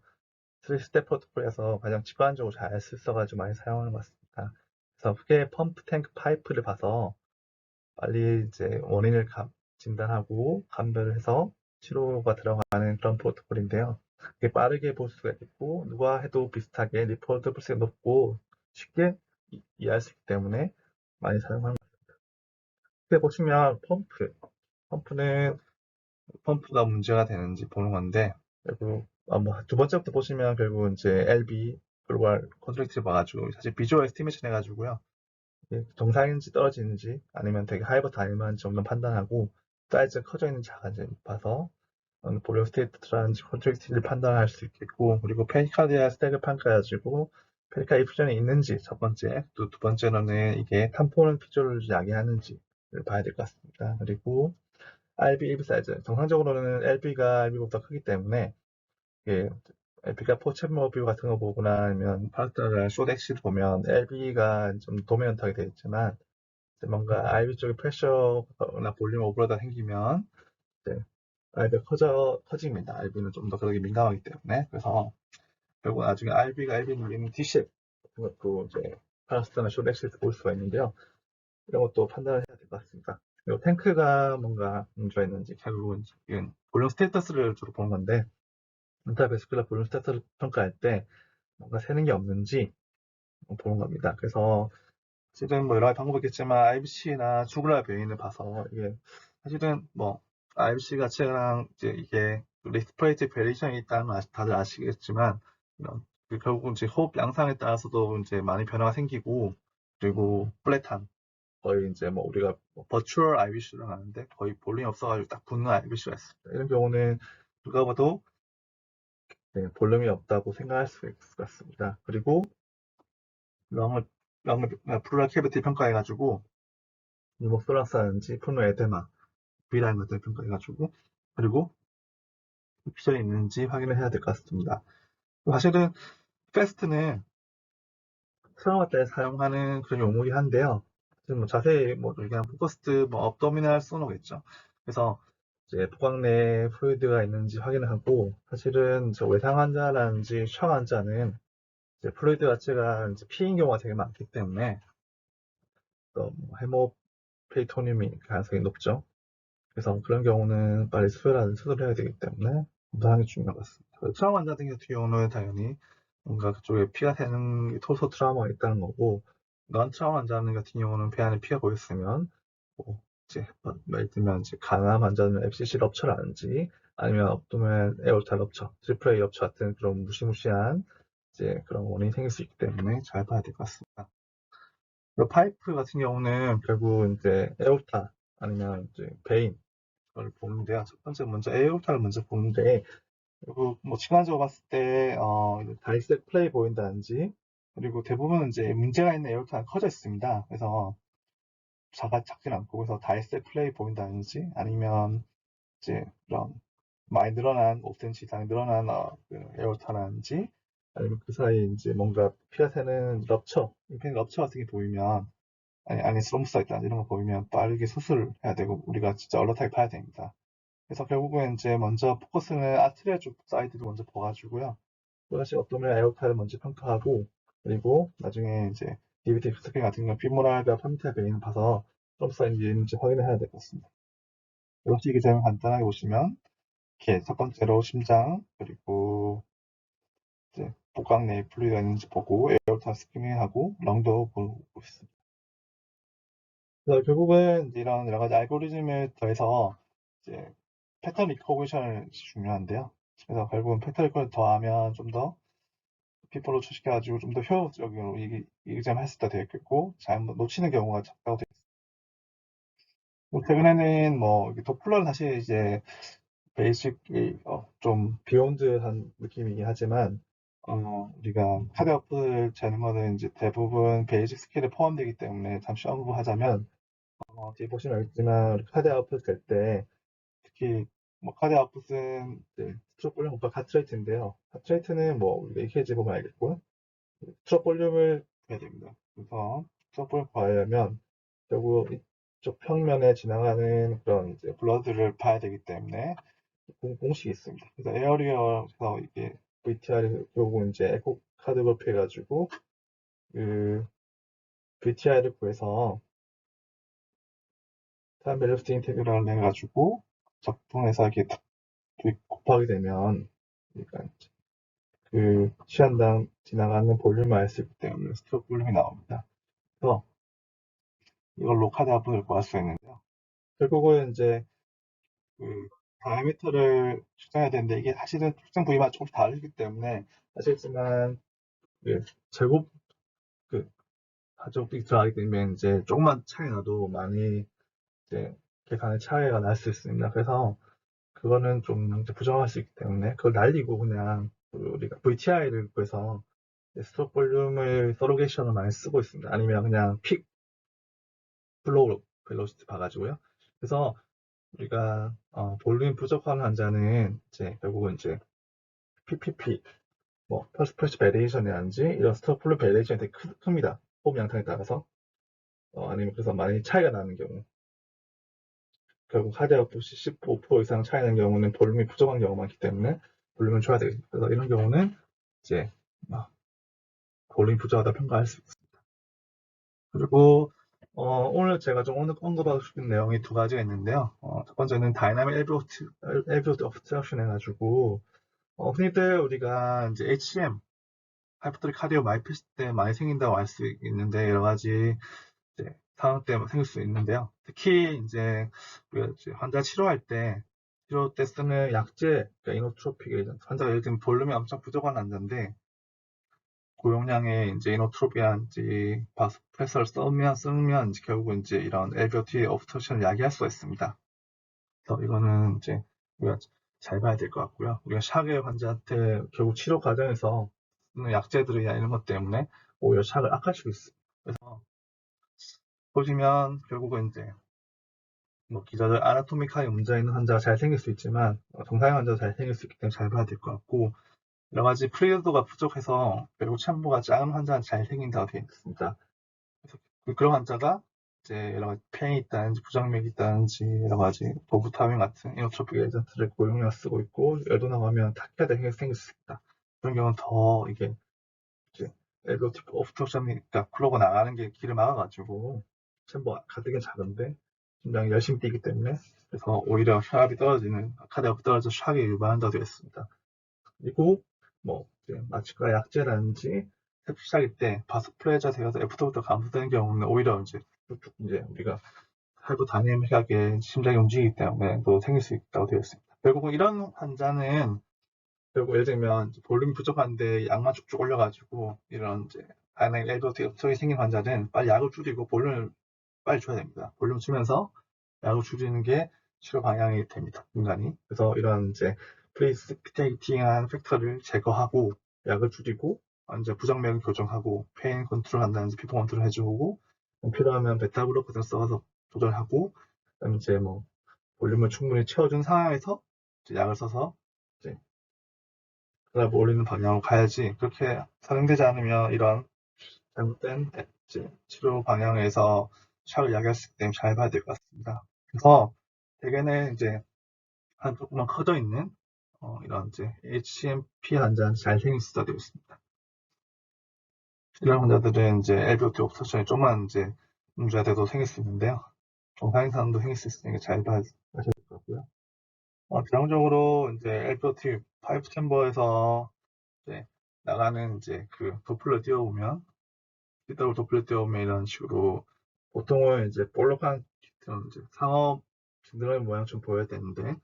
3스텝 프로토콜에서 가장 직관적으로 잘 써가지고 많이 사용하는 것 같습니다. 그래서 크게 펌프 탱크 파이프를 봐서 빨리 이제 원인을 진단하고 감별을 해서 치료가 들어가는 그런 프로토콜인데요. 이게 빠르게 볼 수가 있고 누가 해도 비슷하게 리포더블스가 높고 쉽게 이해할 수 있기 때문에 많이 사용하는 것 같습니다. 이렇게 보시면 펌프는 펌프가 문제가 되는지 보는 건데 그리고 뭐두 번째부터 보시면 결국 이제 LB 글로벌 컨트랙트를 봐가지고 사실 비주얼 에스티메이션 해가지고요. 정상인지 떨어지는지 아니면 되게 하이버트 아니면 정도 판단하고 사이즈가 커져 있는지 작은지 봐서 볼륨 스테이트라든지 컨트랙티를 판단할 수 있겠고 그리고 페리카디아 스택을 평가해가지고 페리카디 퓨전이 있는지 첫 번째 또 두 번째로는 이게 탐포는 피조를 야기하는지를 봐야 될 것 같습니다. 그리고 RB, LB 사이즈 정상적으로는 LB가 LB보다 크기 때문에 이게 LB가 포체머 뷰 같은 거 보거나 아니면 파스타나 쇼덱시를 보면 LB가 좀 도미넌트하게 되어 있지만 뭔가 RB 쪽에 프레셔나 볼륨 오버로드가 생기면 이제 RB가 커집니다. RB는 좀 더 그러기 민감하기 때문에 그래서 결국 나중에 RB가 LB 눌리는 Dshape 같은 것도 이제 파스타나 쇼덱시에서 볼 수가 있는데요. 이런 것도 판단을 해야 될 것 같습니다. 그리고 탱크가 뭔가 문제가 있는지 결국은 지금 볼륨 스테이터스를 주로 보는 건데 인터베스큘러 볼륨 스테이터스를 평가할 때 뭔가 새는 게 없는지 보는 겁니다. 그래서 사실은 뭐 여러 가지 방법이 있겠지만 IBC나 주글라 변인을 봐서 이게 사실은 뭐 IBC 가치랑 이제 이게 리스프레이트 베리에이션이 있다는 건 다들 아시겠지만 결국은 이제 호흡 양상에 따라서도 이제 많이 변화가 생기고 그리고 플랫한 거의 이제 뭐 우리가 버추얼 IBC를 하는데 거의 볼륨이 없어가지고 딱 붙는 IBC가 있습니다. 이런 경우는 누가 봐도 볼륨이 없다고 생각할 수 있을 것 같습니다. 그리고 렁을 플루랄 캐비티 평가해가지고 유목소라스라든지 푸노 에데마 V라인 것들 평가해가지고 그리고 옵션이 있는지 확인을 해야 될 것 같습니다. 사실은 패스트는 트라우마 때 사용하는 그런 용어이긴 한데요. 뭐 자세히 뭐 그냥 포커스드 뭐 업도미널 써놓겠죠. 그래서 이제 복강 내에 플루이드가 있는지 확인을 하고 사실은 저 외상 환자라든지 셔 환자는 이제 플루이드 자체가 이제 피인 경우가 되게 많기 때문에 또 헤모페이토늄이 가능성이 높죠. 그래서 그런 경우는 빨리 수술을 해야 되기 때문에 검사하는 게 중요한 것 같습니다. 트라우마 환자 같은 경우는 당연히 뭔가 그쪽에 피가 새는 게 토소 트라우마가 있다는 거고 넌 트라우마 환자 같은 경우는 배 안에 피가 고였으면 뭐 이제 예를 들면 이제 간암 환자는 FCC 럽처라든지 아니면 없으면 에어타 럽처, 트리플 A 럽처 같은 그런 무시무시한 이제 그런 원인이 생길 수 있기 때문에 잘 봐야 될 것 같습니다. 그리고 파이프 같은 경우는 결국 이제 에어타 아니면 이제 베인 걸 보는데요. 첫 번째 먼저 에어타를 먼저 보는데 그리고 뭐 직관적으로 봤을 때 다이색 플레이 보인다든지 그리고 대부분 이제 문제가 있는 에어타는 커져 있습니다. 그래서 작진 않고 그래서 다이색 플레이 보인다든지 아니면 이제 그런 많이 늘어난 5cm 이상 늘어난 그 에어타라든지 아니면 그 사이에 이제 뭔가 피가 새는 럽처, 임팩 럽처 같은 게 보이면 아니 안에 스럼프가 있다든지 이런 거 보이면 빠르게 수술을 해야 되고 우리가 진짜 얼렁하게 봐야 됩니다. 그래서 결국은 이제 먼저 포커스는 아트리아 쪽 사이드를 먼저 봐가지고요. 또다시 어떠면 에어타를 먼저 평가하고 그리고 나중에 이제 DVT 스크린 같은 건 피모랄과 파미탈 베인을 봐서 스럼프 사이즈인지 있는지 확인을 해야 될 것 같습니다. 이것이 기점을 간단하게 보시면 이렇게 첫 번째로 심장 그리고 이제 복강 내에 플루이드가 있는지 보고 에어타 스크린하고 렁도 보고 있습니다. 그래서 결국은 이제 이런 여러 가지 알고리즘을 더해서 이제 패턴 리코그니션이 중요한데요. 그래서 결국은 패턴 리코그니션 더하면 좀 더 피플로 추식해가지고 좀 더 효율적으로 이기점 했을 때 되겠고 잘못 놓치는 경우가 적다고 되어 있습니다. 뭐 최근에는 뭐 도플러는 사실 이제 베이직이 좀 비욘드한 느낌이긴 하지만 우리가 카드 아웃풋을 재는 거는 이제 대부분 베이직 스킬에 포함되기 때문에 잠시 언급하자면 뒤에 보시면 알겠지만 카드 아웃풋 될 때 특히 뭐 카드 아웃풋은 스트로크 볼륨 오빠 카트레이트인데요. 카트레이트는 뭐 우리가 EKG 보면 알겠고요. 스트로크 볼륨을 해야 됩니다. 그래서 스트로크 볼륨 구하려면 결국 이쪽 평면에 지나가는 그런 이제 블러드를 봐야 되기 때문에 공식이 있습니다. 그래서 에어리어에서 이게 VTR을 결국 이제 에코 카드그래피 해가지고 그 VTR을 구해서 타임 밸런스 인테그랄을 해가지고 적분해서 이렇게 곱하게 되면 그러니까 그 시간당 지나가는 볼륨을 알 수 있기 때문에 스트로크 볼륨이 나옵니다. 그래서 이걸로 카드 아웃풋을 구할 수 있는데요. 결국은 이제 그 다이아미터를 측정해야 되는데 이게 사실은 특정 부위마다 조금씩 다르기 때문에 아시겠지만 그 제곱 그 가족이 들어가게 되면 이제 조금만 차이 나도 많이 이제 계산의 차이가 날 수 있습니다. 그래서 그거는 좀 이제 부정할 수 있기 때문에 그걸 날리고 그냥 우리가 VTI를 구해서 스트로크 볼륨을 서로게이션을 많이 쓰고 있습니다. 아니면 그냥 픽 플로우 벨로시티 봐가지고요. 그래서 우리가 볼륨 부족한 환자는 이제 결국은 이제 PPP 뭐 퍼스트 프레시 베리에이션이라든지 이런 스트로크 볼륨 베리에이션이 되게 큽니다. 폼 양상에 따라서 아니면 그래서 많이 차이가 나는 경우 결국 카드 아웃풋이 15% 이상 차이 나는 경우는 볼륨이 부족한 경우가 많기 때문에 볼륨을 줘야 되겠습니다. 그래서 이런 경우는 이제 볼륨이 부족하다 평가할 수 있습니다. 그리고 오늘 제가 좀 언급하고 싶은 내용이 두 가지가 있는데요. 첫 번째는 다이나믹 엘비오트 업스트럭션 해가지고 흔히들 우리가 이제 HCM 하이퍼트릭 카디오 마이피스 때 많이 생긴다고 알 수 있는데 여러 가지 이제 상황 때문에 생길 수 있는데요. 특히 이제 우리가 이제 환자 치료 때 쓰는 약제, 그러니까 이노트로픽 에이전트, 환자가 예를 들면 볼륨이 엄청 부족한 환자인데 고용량의 이제 이노트로피아인지 바소프레서를 쓰면 이제 결국은 이제 이런 엘비오티 오브스트럭션을 야기할 수가 있습니다. 그래서 이거는 이제 우리가 잘 봐야 될 것 같고요. 우리가 샥의 환자한테 결국 치료 과정에서 쓰는 약제들이나 이런 것 때문에 오히려 샥을 악화할 수 있습니다. 그래서 보시면 결국은 이제 뭐 기저들 아나토미카에 문제 있는 환자가 잘 생길 수 있지만 정상의 환자도 잘 생길 수 있기 때문에 잘 봐야 될 것 같고 여러 가지 프리도가 부족해서 결국 챔버가 작은 환자는 잘 생긴다고 되어 있습니다. 그래서 그런 환자가 이제 여러 가지 팽이 있다든지 부정맥이 있다든지 여러 가지 도부타민 같은 이노트로픽 에이전트를 고용량 쓰고 있고 열도 나가면 타키아가 생길 수 있다. 그런 경우는 더 이게 이제 엘비오틱 오브스트럭션이 그러니까 굴러고 나가는 게 길을 막아가지고 챔버 가득은 작은데 심장이 열심히 뛰기 때문에 그래서 오히려 혈압이 떨어지는 카드압이 떨어져 샥에 유발한다고 되어 있습니다. 그리고 뭐 마취과 약제라든지 시작일 때 바소프레자 되어서 애프터부터 감소되는 경우는 오히려 이제 우리가 할부 다이내믹하게 심장이 움직이기 때문에 또 생길 수 있다고 되어 있습니다. 결국은 이런 환자는 결국 예를 들면 볼륨이 부족한데 약만 쭉쭉 올려가지고 이런 이제 안에 엘보티 협소이 생긴 환자는 빨리 약을 줄이고 볼륨을 빨리 줘야 됩니다. 볼륨 주면서 약을 줄이는 게 치료 방향이 됩니다. 인간이. 그래서 이런 이제 프리시피테이팅한 팩터를 제거하고 약을 줄이고 이제 부정맥을 교정하고 페인 컨트롤 한다든지 피부 컨트롤 해주고 필요하면 베타 블로커를 써서 조절하고 그다음에 이제 뭐 볼륨을 충분히 채워준 상황에서 이제 약을 써서 이제 그다음 올리는 방향으로 가야지 그렇게 사용되지 않으면 이런 잘못된 이제 치료 방향에서 샤를 야기할 수 있기 때문에 잘 봐야 될 것 같습니다. 그래서 대개는 이제 한 조금만 커져 있는 이런 이제 HCMP 환자는 잘생긴 수가 되어 있습니다. 이런 환자들은 이제 LVOT 옵서션이 좀만 이제 문제가 돼도 생길 수 있는데요. 정상 이상도 생길 수 있으니까 잘 봐야 될 것 같고요. 기본적으로 이제 LVOT 파이프 챔버에서 이제 나가는 이제 그 도플러 띄워보면 빗더블 도플러 띄워보면 이런 식으로 보통은 이제 볼록한 이제 상업 든든한 모양처럼 보여야 되는데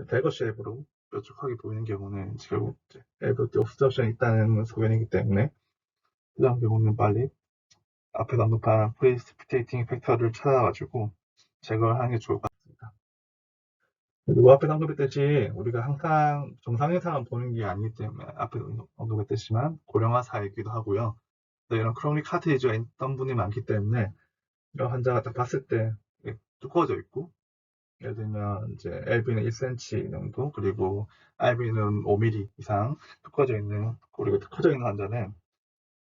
대거 쉐입으로 뾰족하게 보이는 경우는 결국 이제 LVOT 옵스트럭션이 있다는 소견이기 때문에 이런 경우는 빨리 앞에서 언급한 프리시피테이팅 팩터를 찾아가지고 제거를 하는 게 좋을 것 같습니다. 그리고 앞에서 언급했듯이 우리가 항상 정상 이상은 보는 게 아니기 때문에 앞에서 언급했듯이만 고령화사이기도 하고요. 이런 크로닉 하트 디지가 있던 분이 많기 때문에 이런 환자가 딱 봤을 때 두꺼워져 있고 예를 들면 이제 LV는 1cm 정도 그리고 RV는 5mm 이상 두꺼워져 있는 그리고 커져 있는 환자는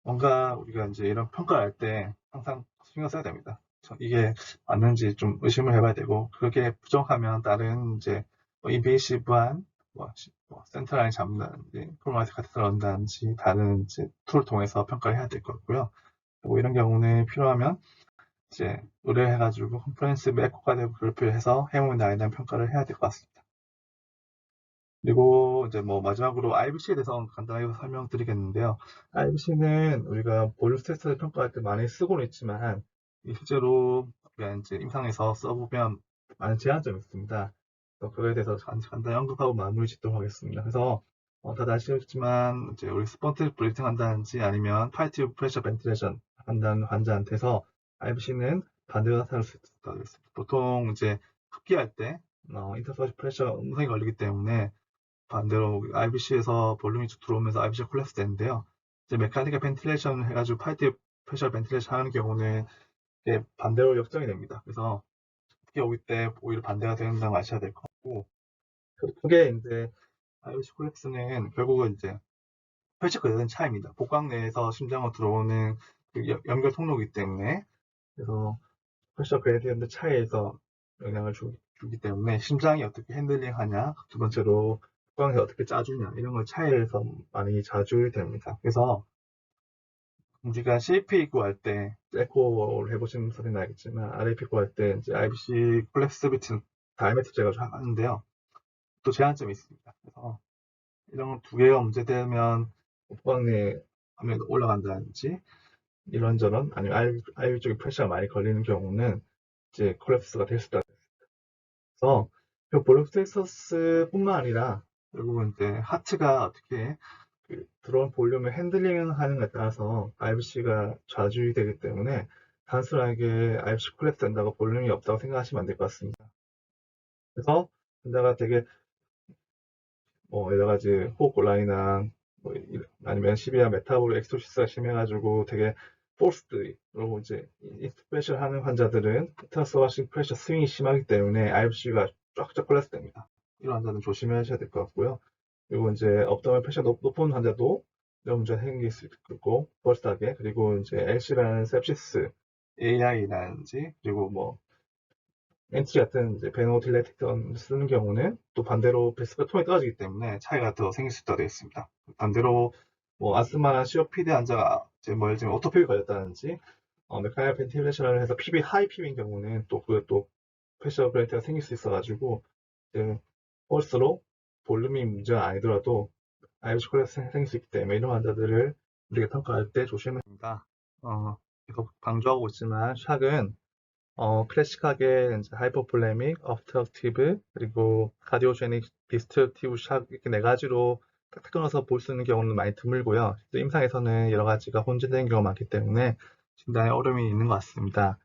뭔가 우리가 이제 이런 평가를 할 때 항상 신경 써야 됩니다. 이게 맞는지 좀 의심을 해봐야 되고 그렇게 부정하면 다른 이제 인베이시브한 센터라인 잡는다든지 프로마이트 카테터를 넣는다든지 다른 이제 툴을 통해서 평가를 해야 될 것 같고요. 그리고 이런 경우는 필요하면 이제 의뢰해가지고 컴프레hensive 에코카디오그래피를 그룹을 해서 해모인 나이에 대한 평가를 해야 될 것 같습니다. 그리고 이제 뭐 마지막으로 IBC에 대해서 간단하게 설명드리겠는데요. IBC는 우리가 볼륨 스트레스를 평가할 때 많이 쓰고는 있지만 실제로 우리가 이제 임상에서 써보면 많은 제한점이 있습니다. 그래서 그거에 대해서 간단히 언급하고 마무리 짓도록 하겠습니다. 그래서 다들 아시겠지만 이제 우리 스폰트 브리팅 한다든지 아니면 파이티브 프레셔 벤틸레이션 한다는 환자한테서 IBC는 반대로 나타날 수 있다고 했습니다. 보통 이제 흡기할 때 인터퍼시 프레셔 음성이 걸리기 때문에 반대로 IBC에서 볼륨이 쭉 들어오면서 IBC가 콜랩스 되는데요. 이제 메카니컬 벤틸레이션 해가지고 파이트 프레셔 벤틸레이션 하는 경우는 이게 반대로 역정이 됩니다. 그래서 흡기 오기 때 오히려 반대가 된다고 아셔야 될 것 같고 그게 이제 IBC 콜랩스는 결국은 이제 펼치 그대로된 차입니다. 복강 내에서 심장으로 들어오는 그 연결 통로이기 때문에 그래서 프레셔 그레디언트 차이에서 영향을 주기 때문에 심장이 어떻게 핸들링하냐 두 번째로 복강에서 어떻게 짜주냐 이런 걸 차이에서 많이 좌우됩니다. 그래서 우리가 CP 구할 때 에코를 해보신 분들은 알겠지만 RAP 구할 때 이제 IBC 콜랩스 비트 다이메트 제거를 하는데요. 또 제한점이 있습니다. 그래서 이런 두 개가 문제되면 복강내 화면이 올라간다든지 이런저런 아니면 IB 쪽에 프레셔가 많이 걸리는 경우는 이제 콜랩스가 될 수도 있습니다. 그래서 볼륨 스트레스뿐만 아니라 결국은 이제 하트가 어떻게 들어온 볼륨을 핸들링하는 것에 따라서 IBC가 좌지우지되기 때문에 단순하게 IBC 콜랩스 된다고 볼륨이 없다고 생각하시면 안 될 것 같습니다. 그래서 환자가 되게 여러 가지 호흡 곤란이나 아니면 시비아 메타볼 엑스토시스가 심해가지고 되게 포스트 그리고 이제 인스피레이션 하는 환자들은 트랜스버싱 프레셔 스윙이 심하기 때문에 IBC가 쫙쫙 콜랩스 됩니다. 이런 환자는 조심하셔야 될 것 같고요. 그리고 이제 업더멀 프레셔 높은 환자도 이런 문제가 생길 수 있고 버스트하게 그리고 이제 LC라는 sepsis AI라든지 그리고 뭐 엔티 같은 이제 베노딜레틱턴 쓰는 경우는 또 반대로 베스가 통이 떨어지기 때문에 차이가 더 생길 수 있다고 되어 있습니다. 반대로 뭐 아스마 COPD 환자가 이제 뭐 예를 들면 오토피비 걸렸다든지 메카니컬 벤틸레이션을 해서 PB 하이 PB인 경우는 또 그것도 프레셔 그레이트가 생길 수 있어가지고 이제 펄스로 볼륨이 문제가 아니더라도 IBC 콜레스테롤이 생길 수 있기 때문에 이런 환자들을 우리가 평가할 때 조심해야 합니다. 계속 강조하고 있지만 샥은 클래식하게 이제 하이퍼볼레믹, 업스트럭티브, 그리고 카디오제닉 디스트럭티브 샥 이렇게 네 가지로 딱 끊어서 볼 수 있는 경우는 많이 드물고요. 임상에서는 여러 가지가 혼재되는 경우가 많기 때문에 진단에 어려움이 있는 것 같습니다.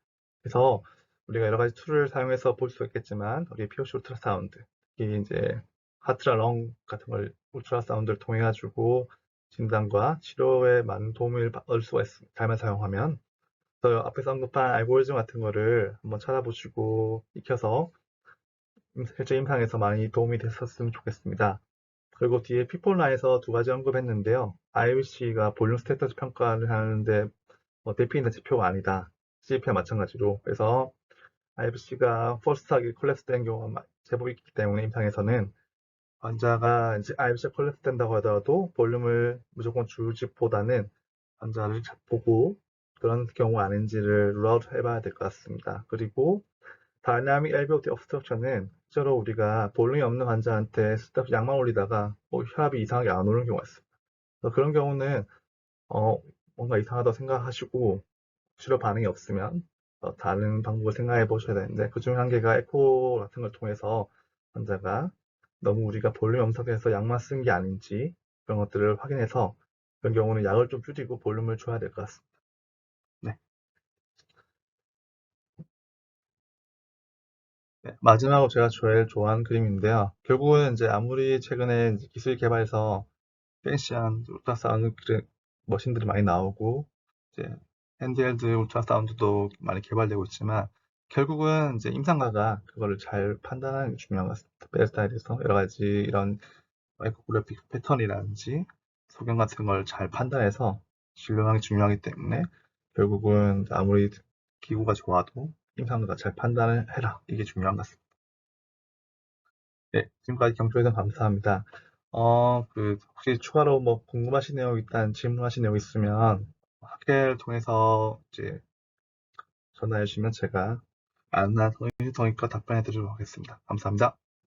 그래서 우리가 여러 가지 툴을 사용해서 볼 수 있겠지만 우리 POC 울트라사운드, 특히 이제 하트나 렁 같은 걸 울트라사운드를 통해 가지고 진단과 치료에 많은 도움을 얻을 수가 있습니다. 잘만 사용하면. 그래서 앞에서 언급한 알고리즘 같은 거를 한번 찾아보시고 익혀서 실제 임상에서 많이 도움이 됐었으면 좋겠습니다. 그리고 뒤에 피폴라에서 두 가지 언급했는데요. IBC가 볼륨 스테이터스 평가를 하는데 대표있는 지표가 아니다. CGP와 마찬가지로. 그래서 IBC가 퍼스트하게 콜랩스 된 경우가 제법 있기 때문에 임상에서는 환자가 이제 IBC가 콜랩스 된다고 하더라도 볼륨을 무조건 줄집보다는 환자를 잘 보고 그런 경우 아닌지를 룰아웃 해봐야 될 것 같습니다. 그리고 다이나믹 LVOT obstruction은 실제로 우리가 볼륨이 없는 환자한테 쓸데없이 약만 올리다가 혈압이 이상하게 안 오르는 경우가 있습니다. 그래서 그런 경우는 뭔가 이상하다고 생각하시고 치료 반응이 없으면 다른 방법을 생각해 보셔야 되는데 그 중에 한 개가 에코 같은 걸 통해서 환자가 너무 우리가 볼륨 엄석해서 약만 쓴 게 아닌지 그런 것들을 확인해서 그런 경우는 약을 좀 줄이고 볼륨을 줘야 될 것 같습니다. 네. 네, 마지막으로 제가 제일 좋아하는 그림인데요. 결국은 이제 아무리 최근에 이제 기술 개발해서 팬시한 울트라사운드 머신들이 많이 나오고 이제 핸드헬드 울트라사운드도 많이 개발되고 있지만 결국은 이제 임상가가 그거를 잘 판단하는 게 중요한 것 같습니다. 베르타일에서 여러 가지 이런 마이크로그래픽 패턴이라든지 소견 같은 걸 잘 판단해서 진료하는 게 중요하기 때문에 결국은 아무리 기구가 좋아도 임상가가 잘 판단을 해라. 이게 중요한 것 같습니다. 네, 지금까지 경조해서 감사합니다. 혹시 추가로 뭐 궁금하신 내용 있다는 질문하신 내용 있으면 학회를 통해서 이제 전화해 주시면 제가 안나 성의과 답변해 드리도록 하겠습니다. 감사합니다.